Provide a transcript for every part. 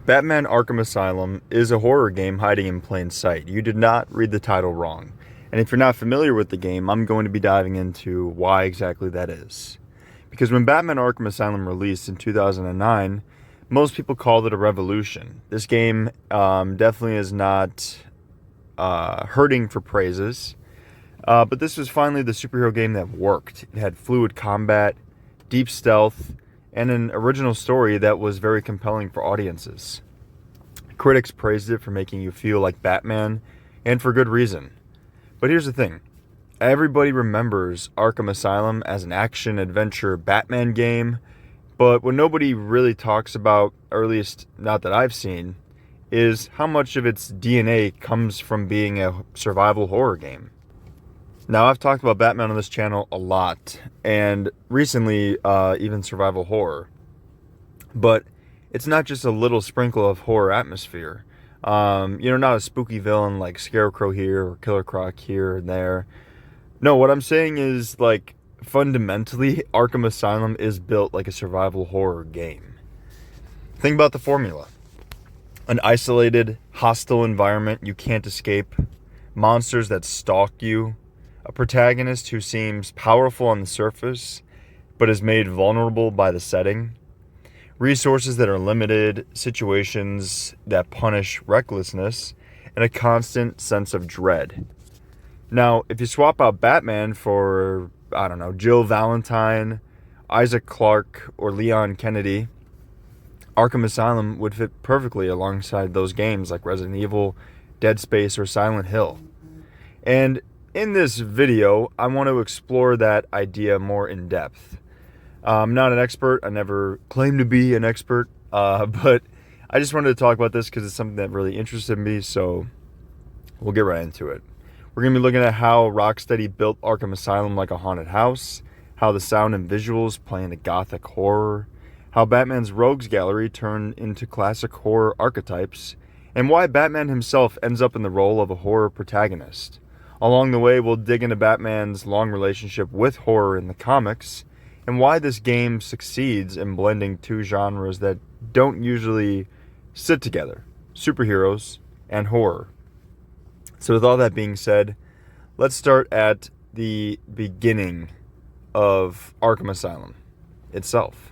Batman Arkham Asylum is a horror game hiding in plain sight. You did not read the title wrong. And if you're not familiar with the game, I'm going to be diving into why exactly that is. Because when Batman Arkham Asylum released in 2009, most people called it a revolution. This game definitely is not hurting for praises. But this was finally the superhero game that worked. It had fluid combat, deep stealth, and an original story that was very compelling for audiences. Critics praised it for making you feel like Batman, and for good reason. But here's the thing. Everybody remembers Arkham Asylum as an action-adventure Batman game, but what nobody really talks about, or at least not that I've seen, is how much of its DNA comes from being a survival horror game. Now, I've talked about Batman on this channel a lot, and recently, even survival horror. But it's not just a little sprinkle of horror atmosphere. Not a spooky villain like Scarecrow here or Killer Croc here and there. No, what I'm saying is, fundamentally, Arkham Asylum is built like a survival horror game. Think about the formula. An isolated, hostile environment you can't escape. Monsters that stalk you. A protagonist who seems powerful on the surface, but is made vulnerable by the setting. Resources that are limited, situations that punish recklessness, and a constant sense of dread. Now, if you swap out Batman for, Jill Valentine, Isaac Clarke, or Leon Kennedy, Arkham Asylum would fit perfectly alongside those games like Resident Evil, Dead Space, or Silent Hill. And in this video, I want to explore that idea more in depth. I'm not an expert. I never claimed to be an expert, but I just wanted to talk about this because it's something that really interested me, so we'll get right into it. We're going to be looking at how Rocksteady built Arkham Asylum like a haunted house, how the sound and visuals play into gothic horror, how Batman's rogues gallery turned into classic horror archetypes, and why Batman himself ends up in the role of a horror protagonist. Along the way, we'll dig into Batman's long relationship with horror in the comics, and why this game succeeds in blending two genres that don't usually sit together, superheroes and horror. So with all that being said, let's start at the beginning of Arkham Asylum itself.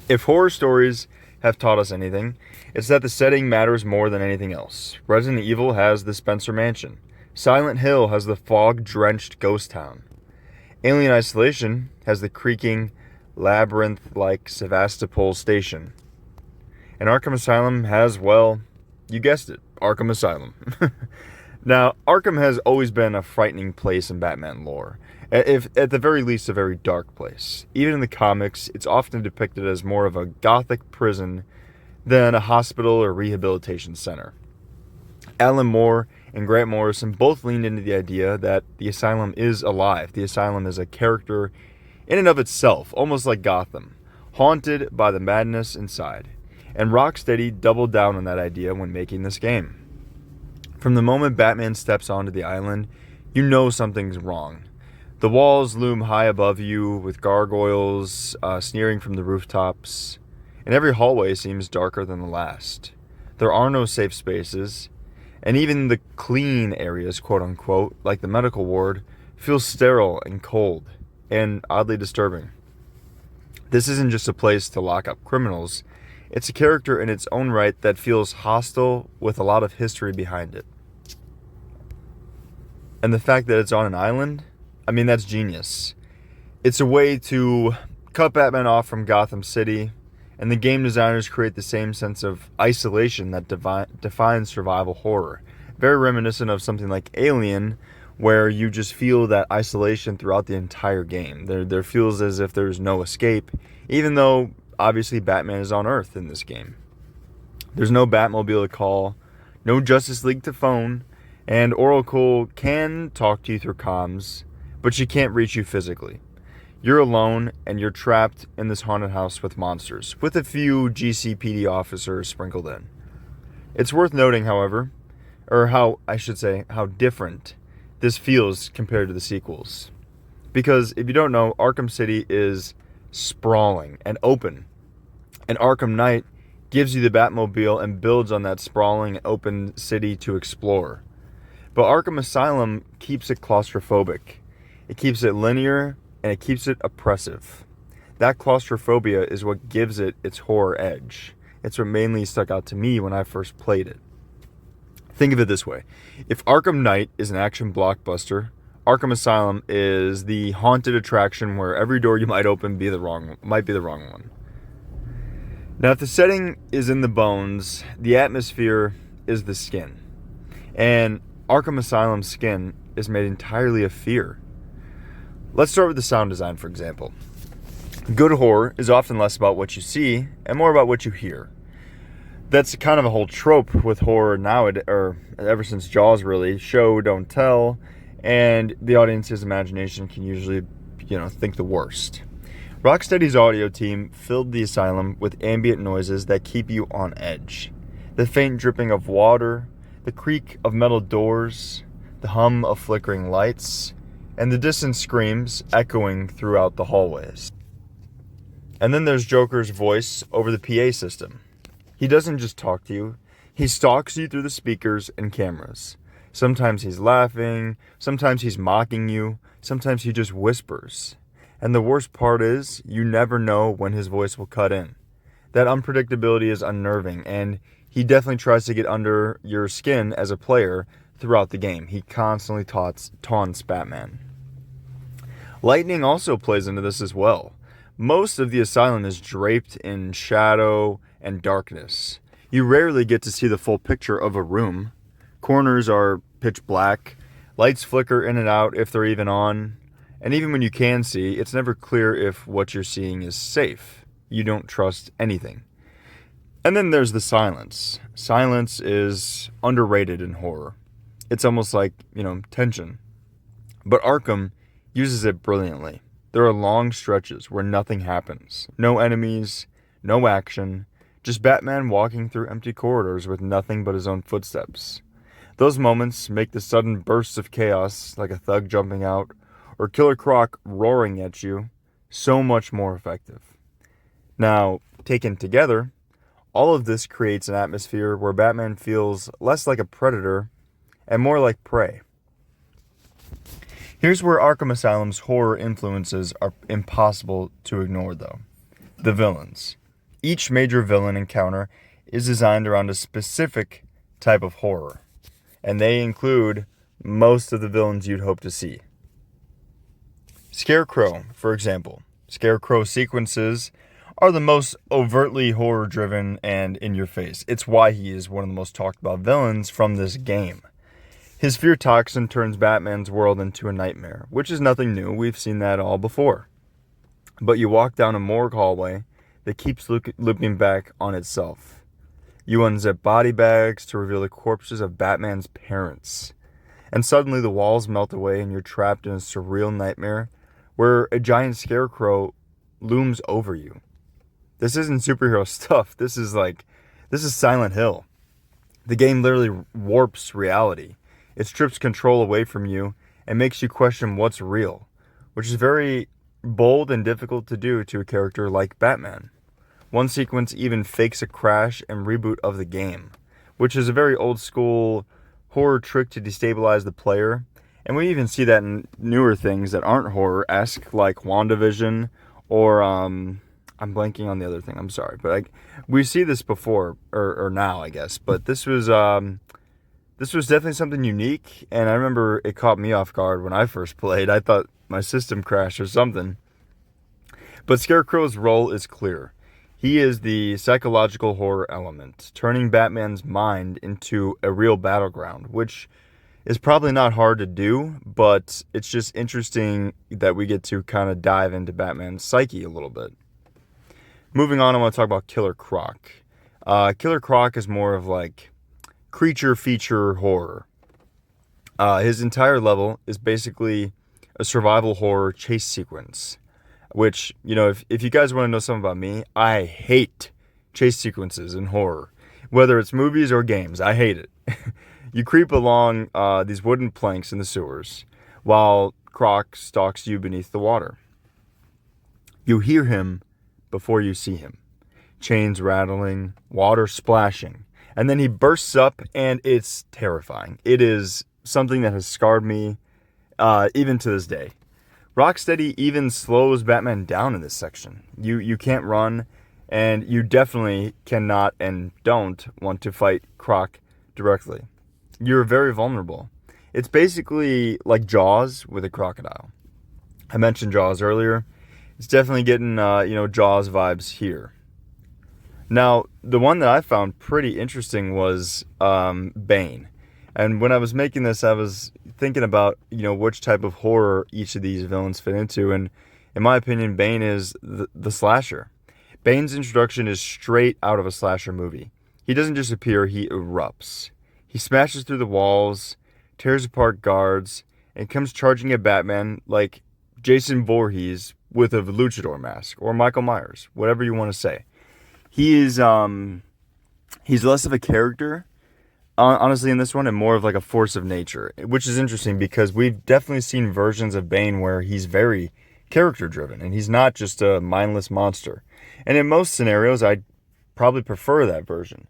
If horror stories have taught us anything, it's that the setting matters more than anything else. Resident Evil has the Spencer Mansion. Silent Hill has the fog-drenched ghost town. Alien Isolation has the creaking, labyrinth-like Sevastopol station. And Arkham Asylum has, well, you guessed it, Arkham Asylum. Now, Arkham has always been a frightening place in Batman lore. If at the very least, a very dark place. Even in the comics, it's often depicted as more of a gothic prison than a hospital or rehabilitation center. Alan Moore and Grant Morrison both leaned into the idea that the asylum is alive. The asylum is a character in and of itself, almost like Gotham, haunted by the madness inside. And Rocksteady doubled down on that idea when making this game. From the moment Batman steps onto the island, you know something's wrong. The walls loom high above you with gargoyles sneering from the rooftops, and every hallway seems darker than the last. There are no safe spaces, and even the clean areas, quote-unquote, like the medical ward, feel sterile and cold, and oddly disturbing. This isn't just a place to lock up criminals. It's a character in its own right that feels hostile with a lot of history behind it. And the fact that it's on an island, that's genius. It's a way to cut Batman off from Gotham City, and the game designers create the same sense of isolation that defines survival horror. Very reminiscent of something like Alien, where you just feel that isolation throughout the entire game. There feels as if there's no escape, even though, obviously, Batman is on Earth in this game. There's no Batmobile to call, no Justice League to phone, and Oracle can talk to you through comms, but she can't reach you physically. You're alone, and you're trapped in this haunted house with monsters, with a few GCPD officers sprinkled in. It's worth noting, however, how different this feels compared to the sequels. Because if you don't know, Arkham City is sprawling and open, and Arkham Knight gives you the Batmobile, and builds on that sprawling open city to explore. But Arkham Asylum keeps it claustrophobic. It keeps it linear, and it keeps it oppressive. That claustrophobia is what gives it its horror edge. It's what mainly stuck out to me when I first played it. Think of it this way. If Arkham Knight is an action blockbuster, Arkham Asylum is the haunted attraction where every door you might open might be the wrong one. Now, if the setting is in the bones, the atmosphere is the skin. And Arkham Asylum's skin is made entirely of fear. Let's start with the sound design, for example. Good horror is often less about what you see and more about what you hear. That's kind of a whole trope with horror nowadays, or ever since Jaws really, show, don't tell, and the audience's imagination can usually, think the worst. Rocksteady's audio team filled the asylum with ambient noises that keep you on edge. The faint dripping of water, the creak of metal doors, the hum of flickering lights, and the distant screams echoing throughout the hallways. And then there's Joker's voice over the PA system. He doesn't just talk to you, he stalks you through the speakers and cameras. Sometimes he's laughing, sometimes he's mocking you, sometimes he just whispers. And the worst part is, you never know when his voice will cut in. That unpredictability is unnerving, and he definitely tries to get under your skin as a player throughout the game. He constantly taunts Batman. Lightning also plays into this as well. Most of the asylum is draped in shadow and darkness. You rarely get to see the full picture of a room. Corners are pitch black, lights flicker in and out if they're even on. And even when you can see, it's never clear if what you're seeing is safe. You don't trust anything. And then there's the silence. Silence is underrated in horror. It's almost like, tension. But Arkham uses it brilliantly. There are long stretches where nothing happens. No enemies, no action, just Batman walking through empty corridors with nothing but his own footsteps. Those moments make the sudden bursts of chaos, like a thug jumping out, or Killer Croc roaring at you, so much more effective. Now, taken together, all of this creates an atmosphere where Batman feels less like a predator and more like prey. Here's where Arkham Asylum's horror influences are impossible to ignore, though. The villains. Each major villain encounter is designed around a specific type of horror, and they include most of the villains you'd hope to see. Scarecrow, for example. Scarecrow sequences are the most overtly horror-driven and in-your-face. It's why he is one of the most talked about villains from this game. His fear toxin turns Batman's world into a nightmare, which is nothing new. We've seen that all before. But you walk down a morgue hallway that keeps looping back on itself. You unzip body bags to reveal the corpses of Batman's parents. And suddenly the walls melt away and you're trapped in a surreal nightmare where a giant scarecrow looms over you. This isn't superhero stuff. This is Silent Hill. The game literally warps reality. It strips control away from you and makes you question what's real, which is very bold and difficult to do to a character like Batman. One sequence even fakes a crash and reboot of the game, which is a very old school horror trick to destabilize the player. And we even see that in newer things that aren't horror-esque, like WandaVision, or I'm blanking on the other thing. I'm sorry, but we see this before or now, I guess. But this was definitely something unique, and I remember it caught me off guard when I first played. I thought my system crashed or something. But Scarecrow's role is clear. He is the psychological horror element, turning Batman's mind into a real battleground, which is probably not hard to do, but it's just interesting that we get to kind of dive into Batman's psyche a little bit. Moving on, I want to talk about Killer Croc. Killer Croc is more of like creature feature horror. His entire level is basically a survival horror chase sequence, which, if you guys want to know something about me, I hate chase sequences in horror. Whether it's movies or games, I hate it. You creep along these wooden planks in the sewers while Croc stalks you beneath the water. You hear him before you see him, chains rattling, water splashing. And then he bursts up, and it's terrifying. It is something that has scarred me even to this day. Rocksteady even slows Batman down in this section. You can't run, and you definitely cannot and don't want to fight Croc directly. You're very vulnerable. It's basically like Jaws with a crocodile. I mentioned Jaws earlier. It's definitely getting, Jaws vibes here. Now, the one that I found pretty interesting was Bane. And when I was making this, I was thinking about, which type of horror each of these villains fit into. And in my opinion, Bane is the slasher. Bane's introduction is straight out of a slasher movie. He doesn't just appear, he erupts. He smashes through the walls, tears apart guards, and comes charging at Batman like Jason Voorhees with a luchador mask, or Michael Myers, whatever you want to say. He's less of a character, honestly, in this one, and more of like a force of nature, which is interesting because we've definitely seen versions of Bane where he's very character driven and he's not just a mindless monster. And in most scenarios, I'd probably prefer that version.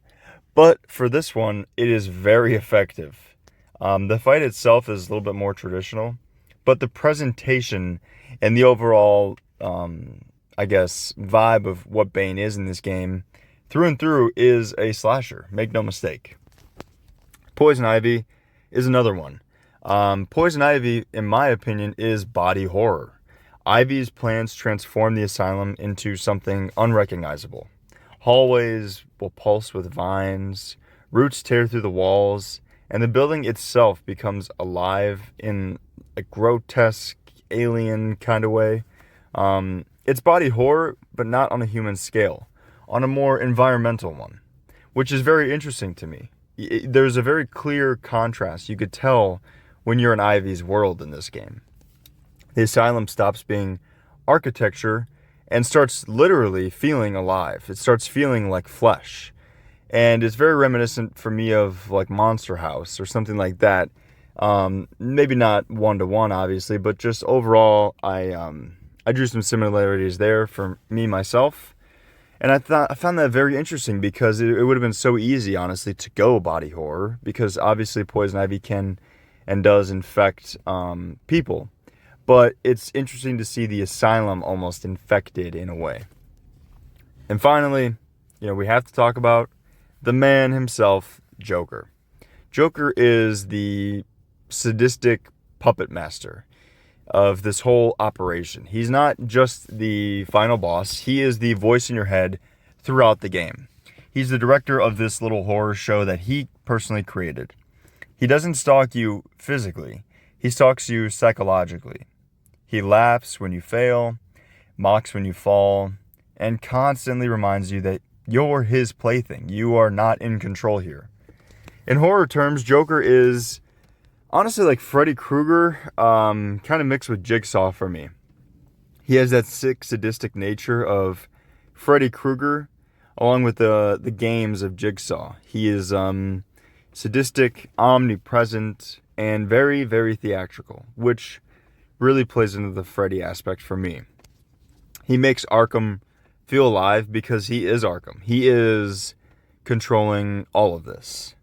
But for this one, it is very effective. The fight itself is a little bit more traditional, but the presentation and the overall, vibe of what Bane is in this game, through and through, is a slasher. Make no mistake. Poison Ivy is another one. Poison Ivy, in my opinion, is body horror. Ivy's plans transform the asylum into something unrecognizable. Hallways will pulse with vines, roots tear through the walls, and the building itself becomes alive in a grotesque, alien kind of way. It's body horror, but not on a human scale, on a more environmental one, which is very interesting to me. There's a very clear contrast. You could tell when you're in Ivy's world in this game. The asylum stops being architecture and starts literally feeling alive. It starts feeling like flesh. And it's very reminiscent for me of like Monster House or something like that. Maybe not one-to-one, obviously, but just overall, I drew some similarities there for me, myself. And I found that very interesting because it would have been so easy, honestly, to go body horror because obviously Poison Ivy can and does infect people. But it's interesting to see the asylum almost infected in a way. And finally, we have to talk about the man himself, Joker. Joker is the sadistic puppet master of this whole operation. He's not just the final boss. He is the voice in your head throughout the game. He's the director of this little horror show that he personally created. He doesn't stalk you physically. He stalks you psychologically. He laughs when you fail, mocks when you fall, and constantly reminds you that you're his plaything. You are not in control here. In horror terms, Joker is honestly like Freddy Krueger, kind of mixed with Jigsaw for me. He has that sick, sadistic nature of Freddy Krueger, along with the games of Jigsaw. He is sadistic, omnipresent, and very, very theatrical, which really plays into the Freddy aspect for me. He makes Arkham feel alive because he is Arkham. He is controlling all of this.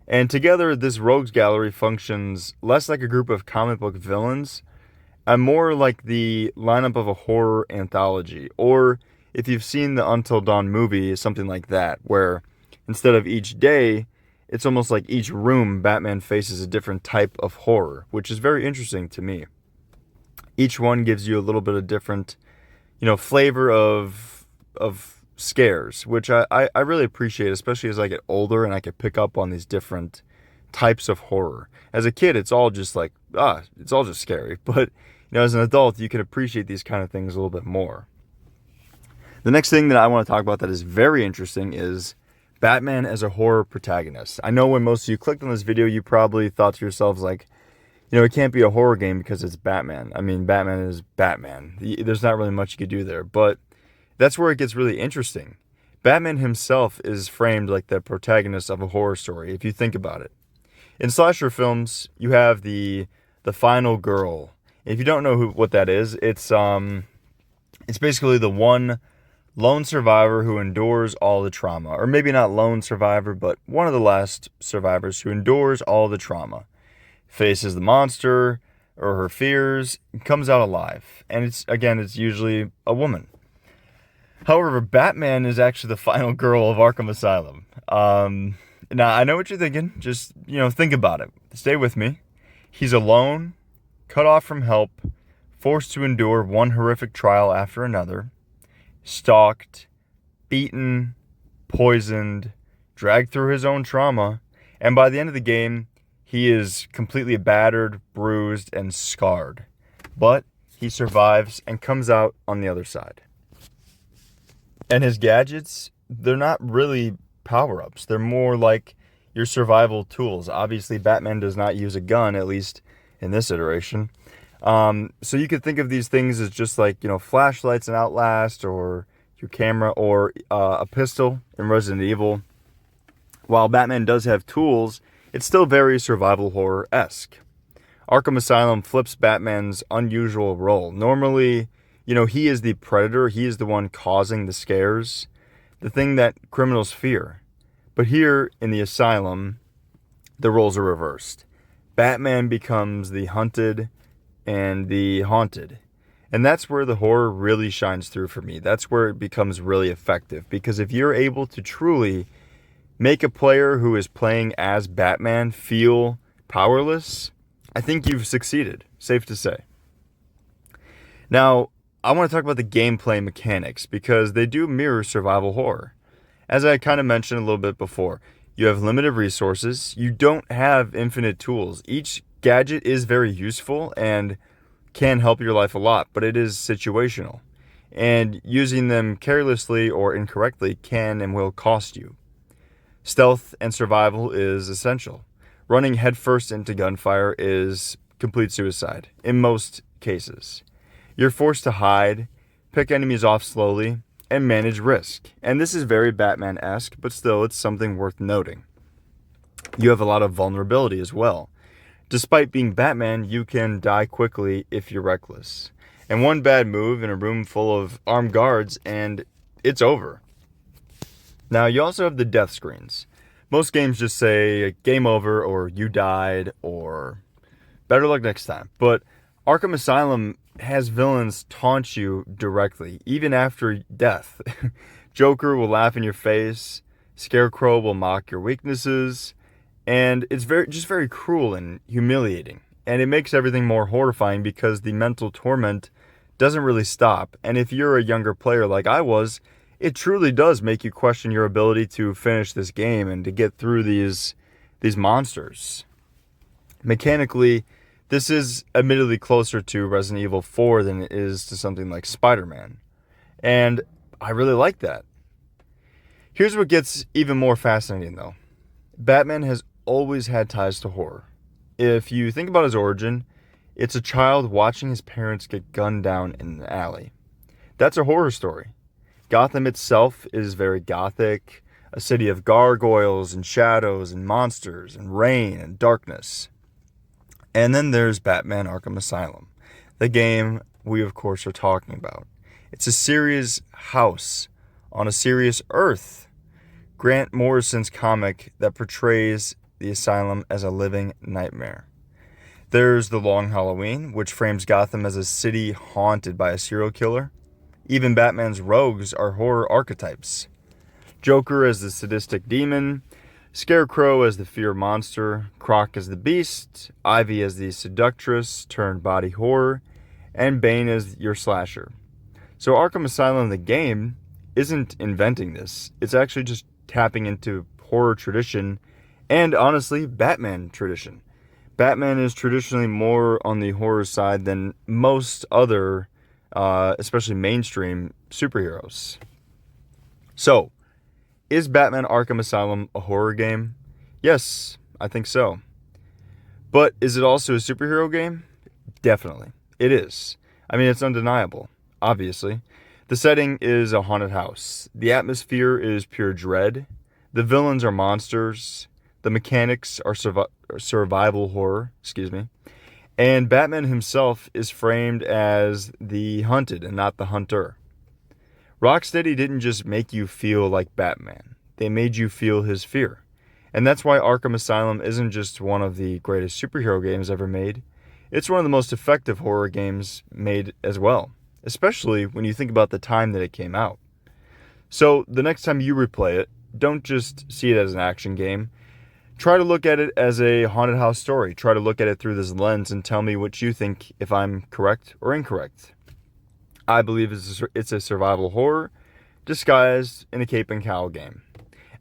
And together, this rogues gallery functions less like a group of comic book villains and more like the lineup of a horror anthology. Or if you've seen the Until Dawn movie, something like that, where instead of each day, it's almost like each room Batman faces a different type of horror, which is very interesting to me. Each one gives you a little bit of different, flavor of scares, which I really appreciate, especially as I get older and I can pick up on these different types of horror. As a kid, it's all just like, it's all just scary. But, as an adult, you can appreciate these kind of things a little bit more. The next thing that I want to talk about that is very interesting is Batman as a horror protagonist. I know when most of you clicked on this video, you probably thought to yourselves like, it can't be a horror game because it's Batman. I mean, Batman is Batman. There's not really much you could do there. But that's where it gets really interesting. Batman himself is framed like the protagonist of a horror story, if you think about it. In slasher films, you have the final girl. If you don't know what that is, it's basically the one Lone survivor who endures all the trauma. Or maybe not lone survivor, but one of the last survivors who endures all the trauma. Faces the monster or her fears, comes out alive. And it's usually a woman. However, Batman is actually the final girl of Arkham Asylum. Now, I know what you're thinking. Just, think about it. Stay with me. He's alone, cut off from help, forced to endure one horrific trial after another, stalked, beaten, poisoned, dragged through his own trauma, and by the end of the game, he is completely battered, bruised, and scarred. But he survives and comes out on the other side. And his gadgets, they're not really power-ups. They're more like your survival tools. Obviously, Batman does not use a gun, at least in this iteration. So you could think of these things as just like, flashlights in Outlast, or your camera, or a pistol in Resident Evil. While Batman does have tools, it's still very survival horror-esque. Arkham Asylum flips Batman's unusual role. Normally, he is the predator. He is the one causing the scares, the thing that criminals fear. But here in the asylum, the roles are reversed. Batman becomes the hunted and the haunted. And that's where the horror really shines through for me. That's where it becomes really effective. Because if you're able to truly make a player who is playing as Batman feel powerless, I think you've succeeded. Safe to say. Now, I want to talk about the gameplay mechanics because they do mirror survival horror. As I kind of mentioned a little bit before, you have limited resources. You don't have infinite tools. Each gadget is very useful and can help your life a lot, but it is situational. And using them carelessly or incorrectly can and will cost you. Stealth and survival is essential. Running headfirst into gunfire is complete suicide, in most cases. You're forced to hide, pick enemies off slowly, and manage risk. And this is very Batman-esque, but still, it's something worth noting. You have a lot of vulnerability as well. Despite being Batman, you can die quickly if you're reckless. And one bad move in a room full of armed guards, and it's over. Now, you also have the death screens. Most games just say, game over, or you died, or better luck next time. But Arkham Asylum has villains taunt you directly, even after death. Joker will laugh in your face, Scarecrow will mock your weaknesses, and it's very cruel and humiliating. And it makes everything more horrifying because the mental torment doesn't really stop. And if you're a younger player like I was, it truly does make you question your ability to finish this game and to get through these monsters. Mechanically, this is admittedly closer to Resident Evil 4 than it is to something like Spider-Man. And I really like that. Here's what gets even more fascinating though. Batman has always had ties to horror. If you think about his origin, it's a child watching his parents get gunned down in an alley. That's a horror story. Gotham itself is very gothic, a city of gargoyles and shadows and monsters and rain and darkness. And then there's Batman Arkham Asylum, the game we of course are talking about. It's a serious house on a serious earth. Grant Morrison's comic that portrays the asylum as a living nightmare. There's The Long Halloween, which frames Gotham as a city haunted by a serial killer. Even Batman's rogues are horror archetypes. Joker as the sadistic demon, Scarecrow as the fear monster, Croc as the beast, Ivy as the seductress turned body horror, and Bane as your slasher. So Arkham Asylum, the game, isn't inventing this. It's actually just tapping into horror tradition and, honestly, Batman tradition. Batman is traditionally more on the horror side than most other, especially mainstream, superheroes. So, is Batman Arkham Asylum a horror game? Yes, I think so. But is it also a superhero game? Definitely. It is. I mean, it's undeniable, obviously. The setting is a haunted house. The atmosphere is pure dread. The villains are monsters. The mechanics are survival horror, and Batman himself is framed as the hunted and not the hunter. Rocksteady didn't just make you feel like Batman. They made you feel his fear. And that's why Arkham Asylum isn't just one of the greatest superhero games ever made. It's one of the most effective horror games made as well, especially when you think about the time that it came out. So the next time you replay it, don't just see it as an action game. Try to look at it as a haunted house story. Try to look at it through this lens and tell me what you think, if I'm correct or incorrect. I believe it's a survival horror disguised in a cape and cowl game.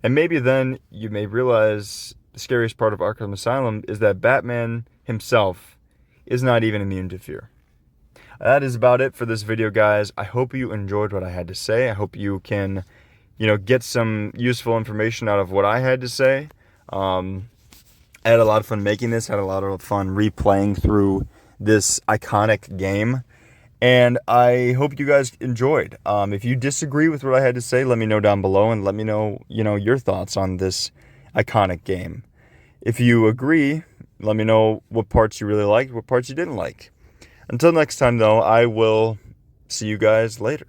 And maybe then you may realize the scariest part of Arkham Asylum is that Batman himself is not even immune to fear. That is about it for this video, guys. I hope you enjoyed what I had to say. I hope you can, get some useful information out of what I had to say. I had a lot of fun making this. Had a lot of fun replaying through this iconic game. And I hope you guys enjoyed. If you disagree with what I had to say, let me know down below and let me know, your thoughts on this iconic game. If you agree, let me know what parts you really liked, what parts you didn't like. Until next time, though, I will see you guys later.